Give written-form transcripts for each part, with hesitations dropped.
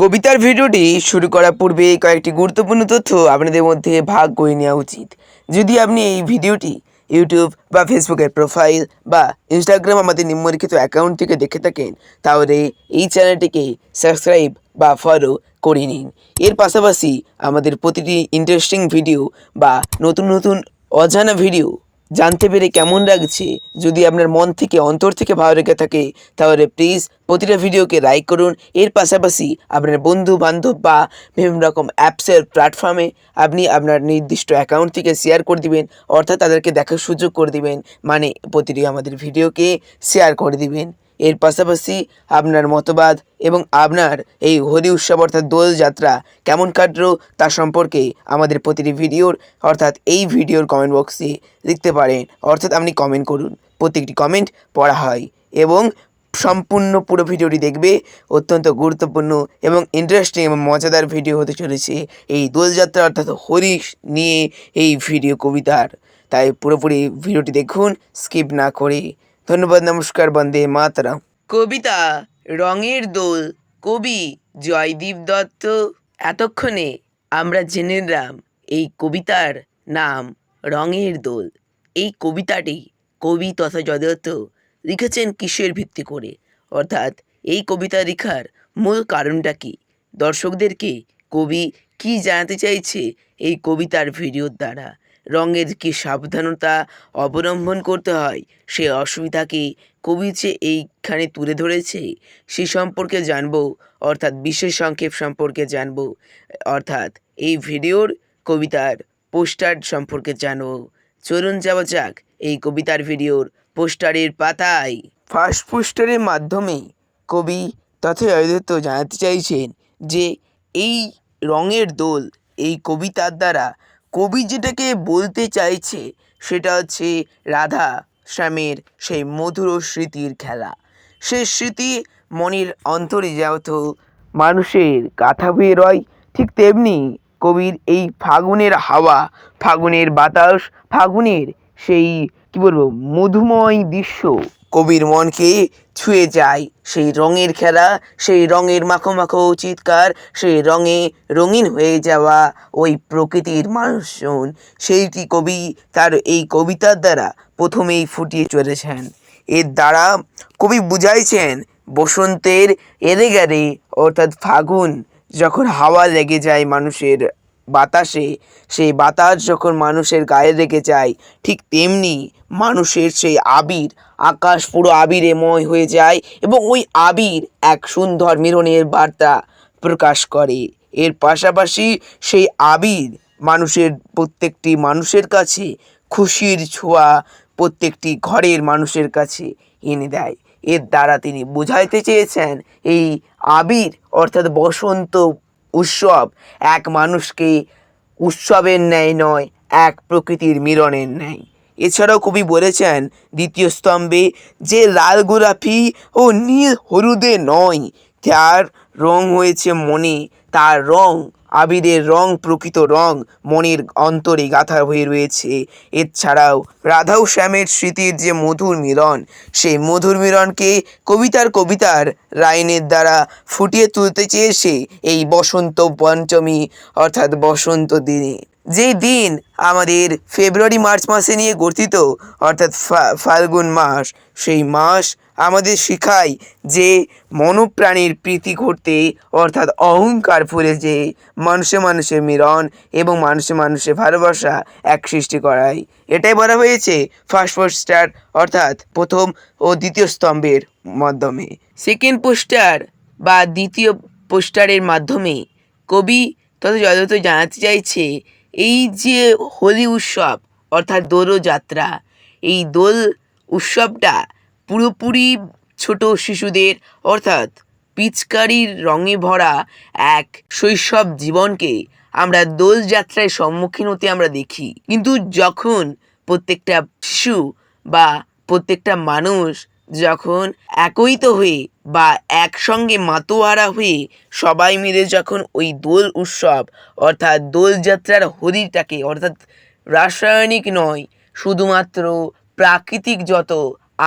কবিতার ভিডিওটি শুরু করার পূর্বে কয়েকটি গুরুত্বপূর্ণ তথ্য আপনাদের মধ্যে ভাগ করে নেওয়া উচিত। যদি আপনি এই ভিডিওটি ইউটিউব বা ফেসবুকের প্রোফাইল বা ইনস্টাগ্রাম আমাদের নিম্নলিখিত অ্যাকাউন্ট থেকে দেখে থাকেন, তাহলে এই চ্যানেলটিকে সাবস্ক্রাইব বা ফলো করে নিন। এর পাশাপাশি আমাদের প্রতিটি ইন্টারেস্টিং ভিডিও বা নতুন নতুন অজানা ভিডিও জানতে পেরে কেমন লাগছে, যদি আপনার মন থেকে অন্তর থেকে ভালো লেগে থাকে, তাহলে প্লিজ প্রতিটা ভিডিওকে লাইক করুন। এর পাশাপাশি আপনার বন্ধু বান্ধব বা বিভিন্ন রকম অ্যাপসের প্ল্যাটফর্মে আপনি আপনার নির্দিষ্ট অ্যাকাউন্ট থেকে শেয়ার করে দিবেন, অর্থাৎ তাদেরকে দেখার সুযোগ করে দিবেন, মানে প্রতিটি আমাদের ভিডিওকে শেয়ার করে দিবেন। এর পাশাপাশি আপনার মতবাদ এবং আপনার এই হোলি উৎসব অর্থাৎ দোলযাত্রা কেমন কাটলো তা সম্পর্কে আমাদের প্রতিটি ভিডিওর অর্থাৎ এই ভিডিওর কমেন্ট বক্সে লিখতে পারেন, অর্থাৎ আপনি কমেন্ট করুন। প্রত্যেকটি কমেন্ট পড়া হয় এবং সম্পূর্ণ পুরো ভিডিওটি দেখবে। অত্যন্ত গুরুত্বপূর্ণ এবং ইন্টারেস্টিং এবং মজাদার ভিডিও হতে চলেছে এই দোলযাত্রা অর্থাৎ হোলি নিয়ে এই ভিডিও কবিতার। তাই পুরোপুরি ভিডিওটি দেখুন স্কিপ না করে। ধন্যবাদ, নমস্কার, বন্দে মাতরম। কবিতা রঙের দোল, কবি জয়দীপ দত্ত। এতক্ষণে আমরা জেনে নিলাম এই কবিতার নাম রঙের দোল। এই কবিতাটি কবি তথা জয়দত্ত লিখেছেন কিসের ভিত্তি করে, অর্থাৎ এই কবিতা লেখার মূল কারণটা কি, দর্শকদেরকে কবি কি জানাতে চাইছে এই কবিতার ভিডিওর দ্বারা, রঙের কি সাবধানতা অবলম্বন করতে হয়, সে অসুবিধাকে কবি যে এইখানে তুলে ধরেছে সে সম্পর্কে জানবো, অর্থাৎ বিশেষ সংক্ষেপ সম্পর্কে জানবো, অর্থাৎ এই ভিডিওর কবিতার পোস্টার সম্পর্কে জানবো। চলুন যাওয়া যাক এই কবিতার ভিডিওর পোস্টারের পাতায়। ফার্স্ট পোস্টারের মাধ্যমে কবি তথা জয়দত্ত জানাতে চাইছেন যে এই রঙের দোল এই কবিতার দ্বারা কবি যেটাকে বলতে চাইছে সেটা হচ্ছে রাধা শ্যামের সেই মধুর স্মৃতির খেলা। সেই স্মৃতি মনের অন্তরে যেহেতু মানুষের গাথা বয়ে রয়, ঠিক তেমনি কবির এই ফাগুনের হাওয়া, ফাগুনের বাতাস, ফাগুনের সেই কি বলবো মধুময় দৃশ্য কবির মনকে ছুঁয়ে যায়। সেই রঙের খেলা, সেই রঙের মাখো মাখো চিৎকার, সেই রঙে রঙিন হয়ে যাওয়া ওই প্রকৃতির মানুষজন, সেইটি কবি তার এই কবিতার দ্বারা প্রথমেই ফুটিয়ে চলেছেন। এর দ্বারা কবি বুঝাইছেন বসন্তের এলে গেলে অর্থাৎ ফাগুন যখন হাওয়া লেগে যায় মানুষের বাতাসে, সেই বাতাস যখন মানুষের গায়ে লেগে যায়, ঠিক তেমনি মানুষের সেই আবির, আকাশ পুরো আবিরেময় হয়ে যায় এবং ওই আবির এক সুন্দর মিলনের বার্তা প্রকাশ করে। এর পাশাপাশি সেই আবির মানুষের প্রত্যেকটি মানুষের কাছে খুশির ছোঁয়া প্রত্যেকটি ঘরের মানুষের কাছে এনে দেয়। এর দ্বারা তিনি বোঝাইতে চেয়েছেন এই আবির অর্থাৎ বসন্ত উৎসব এক মানুষকে উৎসবের ন্যায় নয়, এক প্রকৃতির মিলনের ন্যায়। এছাড়াও কবি বলেছেন দ্বিতীয় স্তম্ভে যে লাল গোলাপি ও নীল হলুদে নয়, তার রং হয়েছে মনে, তার রং আবিরের রং প্রকৃত রং মনের অন্তরে গাঁথা হয়ে রয়েছে। এছাড়াও রাধা ও শ্যামের স্মৃতির যে মধুর মিলন, সেই মধুর মিলনকে কবিতার লাইনের দ্বারা ফুটিয়ে তুলতে চেয়েছে এই বসন্ত পঞ্চমী অর্থাৎ বসন্ত দিনে। যেই দিন আমাদের ফেব্রুয়ারি মার্চ মাসে নিয়ে গঠিত অর্থাৎ ফাল্গুন মাস, সেই মাস আমাদের শেখায় যে মনোপ্রাণীর প্রীতি করতে অর্থাৎ অহংকার ভুলে যে মানুষে মানুষের মিলন এবং মানুষে মানুষের ভালোবাসা এক সৃষ্টি করায়। এটাই বলা হয়েছে ফার্স্ট পোস্টার অর্থাৎ প্রথম ও দ্বিতীয় স্তম্ভের মাধ্যমে। সেকেন্ড পোস্টার বা দ্বিতীয় পোস্টারের মাধ্যমে কবি তথা যথাযথ জানাতে চাইছে এই যে হোলি উৎসব অর্থাৎ দোলযাত্রা, এই দোল উৎসবটা পুরোপুরি ছোট শিশুদের অর্থাৎ পিচকারির রঙে ভরা এক শৈশব জীবনকে আমরা দোলযাত্রায় সম্মুখীন হতে আমরা দেখি। কিন্তু যখন প্রত্যেকটা শিশু বা প্রত্যেকটা মানুষ যখন একত্রিত হয়ে বা একসঙ্গে মাতোয়ারা হয়ে সবাই মিলে যখন ওই দোল উৎসব অর্থাৎ দোলযাত্রার হোলিটাকে অর্থাৎ রাসায়নিক নয়, শুধুমাত্র প্রাকৃতিক যত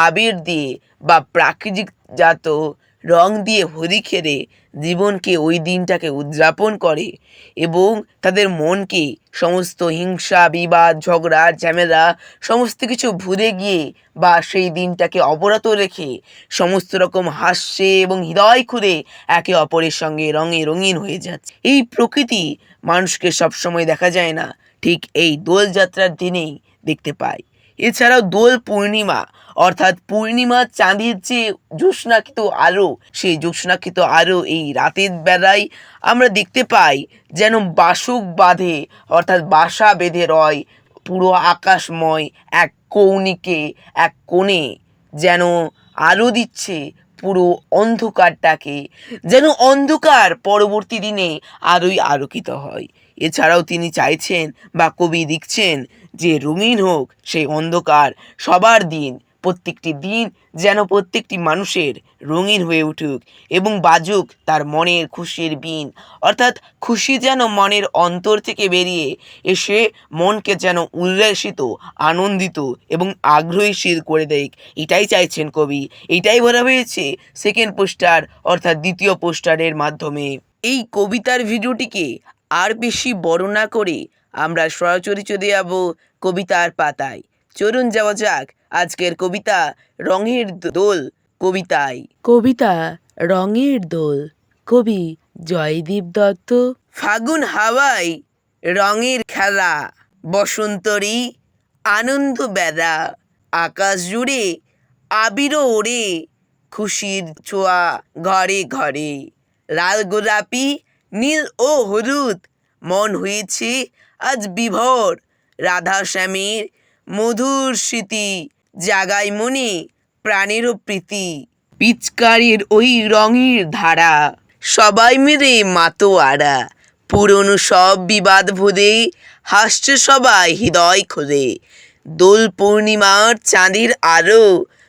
আবির দিয়ে বা প্রাকৃতিক যত রং দিয়ে হোলি খেলে জীবনকে ওই দিনটাকে উদযাপন করে এবং তাদের মনকে সমস্ত হিংসা বিবাদ ঝগড়া ঝামেলা সমস্ত কিছু ভুলে গিয়ে বা সেই দিনটাকে অবরত রেখে সমস্ত রকম হাস্যে এবং হৃদয় খুলে একে অপরের সঙ্গে রঙে রঙিন হয়ে যাচ্ছে। এই প্রকৃতি মানুষকে সবসময় দেখা যায় না, ঠিক এই দোলযাত্রার দিনেই দেখতে পাই। এছাড়াও দোল পূর্ণিমা অর্থাৎ পূর্ণিমার চাঁদের যে জ্যোৎস্নাকৃত আলো, সেই জ্যোৎস্নাকৃত আলো এই রাতের বেলায় আমরা দেখতে পাই যেন বাসুক বাঁধে অর্থাৎ বাসা বেঁধে রয় পুরো আকাশময় এক কৌণিকে এক কোণে, যেন আলো দিচ্ছে পুরো অন্ধকারটাকে, যেন অন্ধকার পরবর্তী দিনে আলোয় আলোকিত হয়। এছাড়াও তিনি চাইছেন বা কবি লিখছেন যে রঙিন হোক সেই অন্ধকার সবার দিন, প্রত্যেকটি দিন যেন প্রত্যেকটি মানুষের রঙিন হয়ে উঠুক এবং বাজুক তার মনের খুশির বিন, অর্থাৎ খুশি যেন মনের অন্তর থেকে বেরিয়ে এসে মনকে যেন উল্লাসিত আনন্দিত এবং আগ্রহীশীল করে দেয়। এটাই চাইছেন কবি, এটাই বলা হয়েছে সেকেন্ড পোস্টার অর্থাৎ দ্বিতীয় পোস্টারের মাধ্যমে। এই কবিতার ভিডিওটিকে আর বেশি বড় না করে আমরা সরাসরি চলে যাব কবিতার পাতায়। চলুন যাওয়া যাক আজকের কবিতা রঙের দোল কবিতায়। কবিতা রঙের দোল, কবি জয়দীপ দত্ত। ফাগুন হাওয়ায় রঙের খেলা, বসন্তরী আনন্দ বেলা, আকাশ জুড়ে আবির ওড়ে, খুশির ছোঁয়া ঘরে ঘরে, লাল গোলাপি নীল ও হলুদ, মন হয়েছে আজ বিভোর, রাধা শ্যামের মধুর স্মৃতি, জাগায় মনে প্রাণেরও প্রীতি, পিচকারির ওই রঙের ধারা, সবাই মিলে মাতোয়ারা, পুরনো সব বিবাদ ভুলে হাসছে সবাই হৃদয় খুলে, দোল পূর্ণিমার চাঁদের আলো,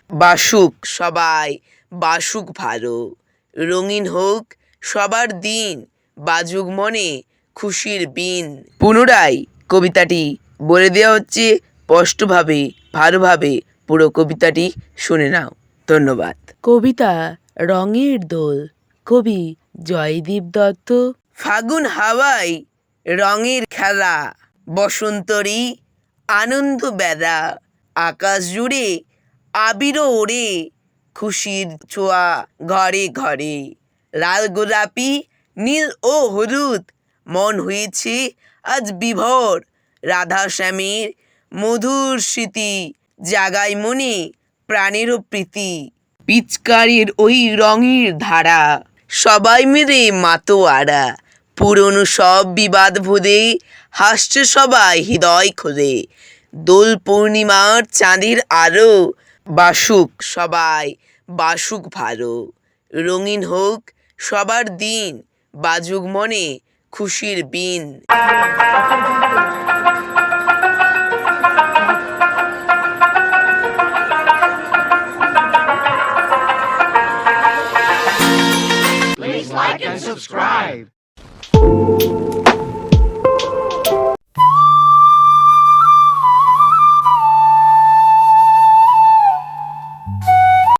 বাসুক সবাই বাসুক ভালো, রঙিন হোক সবার দিন, বাজুক মনে খুশির বিন। পুনরায় কবিতাটি বলে দেওয়া হচ্ছে স্পষ্টভাবে, ভালোভাবে পুরো কবিতাটি শুনে নাও। ধন্যবাদ। কবিতা রঙের দোল, কবি জয়দীপ দত্ত। ফাগুন হাওয়ায় রঙের খেলা, বসন্তরী আনন্দ বেলা, আকাশ জুড়ে আবির ওড়ে, খুশির ছোঁয়া ঘরে ঘরে, লাল গোলাপি নীল ও হলুদ, মন হয়েছে আজ বিভোর, রাধা শ্যামের মধুর স্মৃতি, জাগায় মনে প্রাণেরও প্রীতি, পিচকারির ওই রঙের ধারা, সবাই মিলে মাতোয়ারা, পুরনো সব বিবাদ ভুলে হাসছে সবাই হৃদয় খুলে, দোল পূর্ণিমার চাঁদের আলো, বাসুক সবাই বাসুক ভালো, রঙিন হোক সবার দিন, বাজুক মনে খুশির বিন। Please like and subscribe.